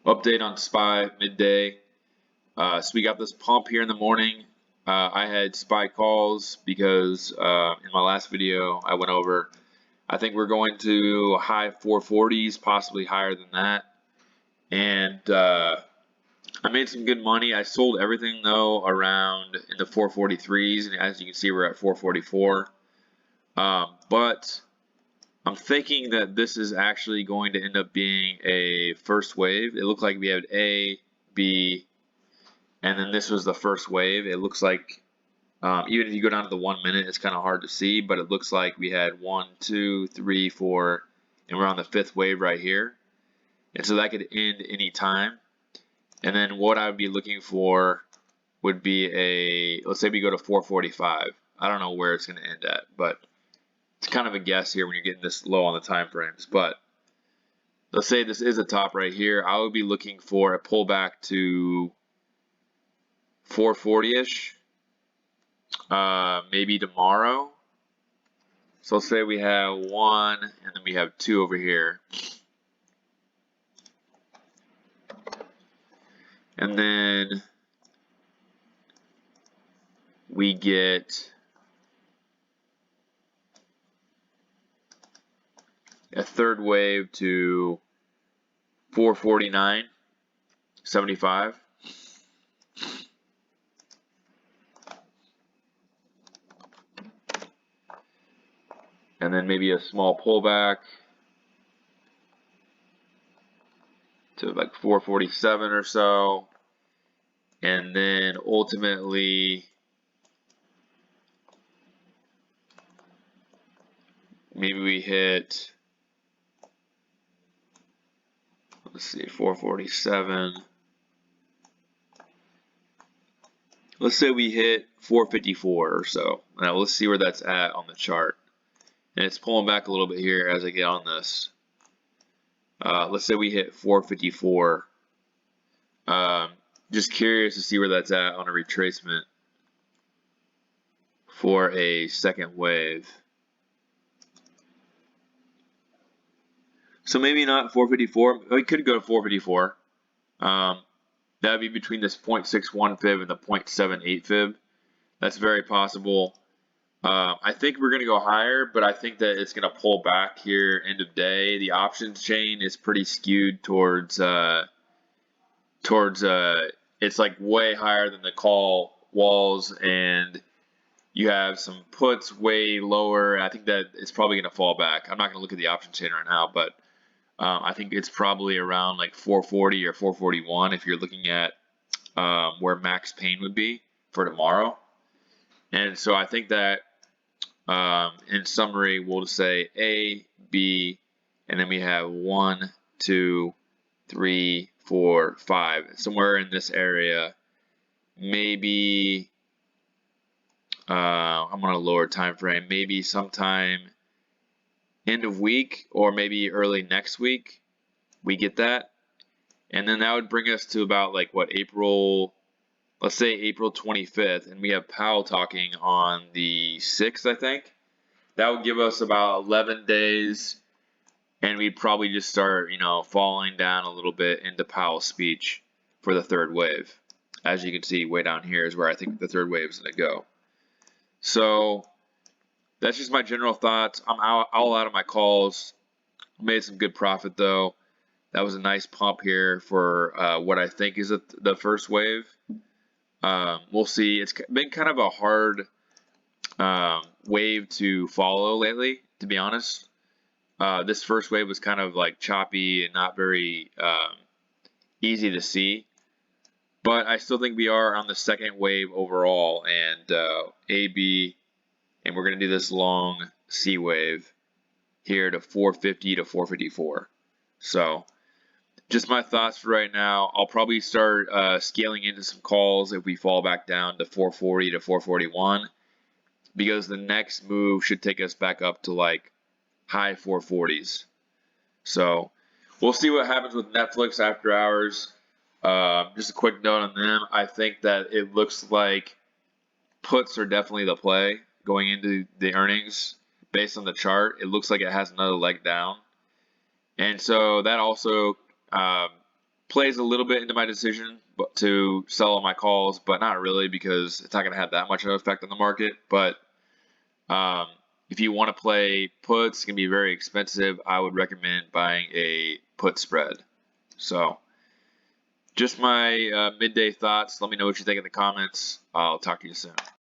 Update on SPY midday. So we got this pump here in the morning. I had SPY calls because in my last video I went over. I think we're going to high 440s, possibly higher than that. And I made some good money. I sold everything though around in the 443s, and as you can see, we're at 444. But I'm thinking that this is actually going to end up being a first wave. It looked like we had A, B, and then this was the first wave. It looks like, even if you go down to the 1 minute, it's kind of hard to see, but it looks like we had 1, 2, 3, 4, and we're on the fifth wave right here. And so that could end any time. And then what I would be looking for would be let's say we go to 445. I don't know where it's going to end at, but it's kind of a guess here when you're getting this low on the time frames. But let's say this is a top right here. I would be looking for a pullback to 440-ish, maybe tomorrow. So let's say we have 1 and then we have 2 over here. And then we get a third wave to 449.75. And then maybe a small pullback to like 447 or so. And then ultimately maybe we hit, let's see, 447. Let's say we hit 454 or so. Now let's see where that's at on the chart. And it's pulling back a little bit here as I get on this. Let's say we hit 454. Just curious to see where that's at on a retracement for a second wave. So maybe not 454. We could go to 454. That would be between this 0.61 fib and the 0.78 fib. That's very possible. I think we're going to go higher, but I think that it's going to pull back here end of day. The options chain is pretty skewed towards it's like way higher than the call walls, and you have some puts way lower. I think that it's probably going to fall back. I'm not going to look at the option chain right now, but I think it's probably around like 440 or 441 if you're looking at where max pain would be for tomorrow. And so I think that in summary, we'll just say A, B, and then we have 1, 2, 3, 4, 5, somewhere in this area. Maybe I'm on a lower time frame. Maybe sometime end of week or maybe early next week we get that, and then that would bring us to about like what, April. Let's say April 25th, and we have Powell talking on the 6th, I think. That would give us about 11 days, and we'd probably just start, falling down a little bit into Powell's speech for the third wave. As you can see, way down here is where I think the third wave is going to go. So that's just my general thoughts. I'm all out of my calls. Made some good profit, though. That was a nice pump here for what I think is the first wave. We'll see. It's been kind of a hard wave to follow lately, to be honest. This first wave was kind of like choppy and not very easy to see. But I still think we are on the second wave overall, and AB, and we're going to do this long C wave here to 450 to 454. So just my thoughts for right now. I'll probably start scaling into some calls if we fall back down to 440 to 441, because the next move should take us back up to like high 440s. So we'll see what happens with Netflix after hours. Just a quick note on them. I think that it looks like puts are definitely the play going into the earnings. Based on the chart, it looks like it has another leg down. And so that also plays a little bit into my decision to sell all my calls, but not really, because it's not going to have that much of an effect on the market. But if you want to play puts, it's going to be very expensive. I would recommend buying a put spread. So just my midday thoughts. Let me know what you think in the comments. I'll talk to you soon.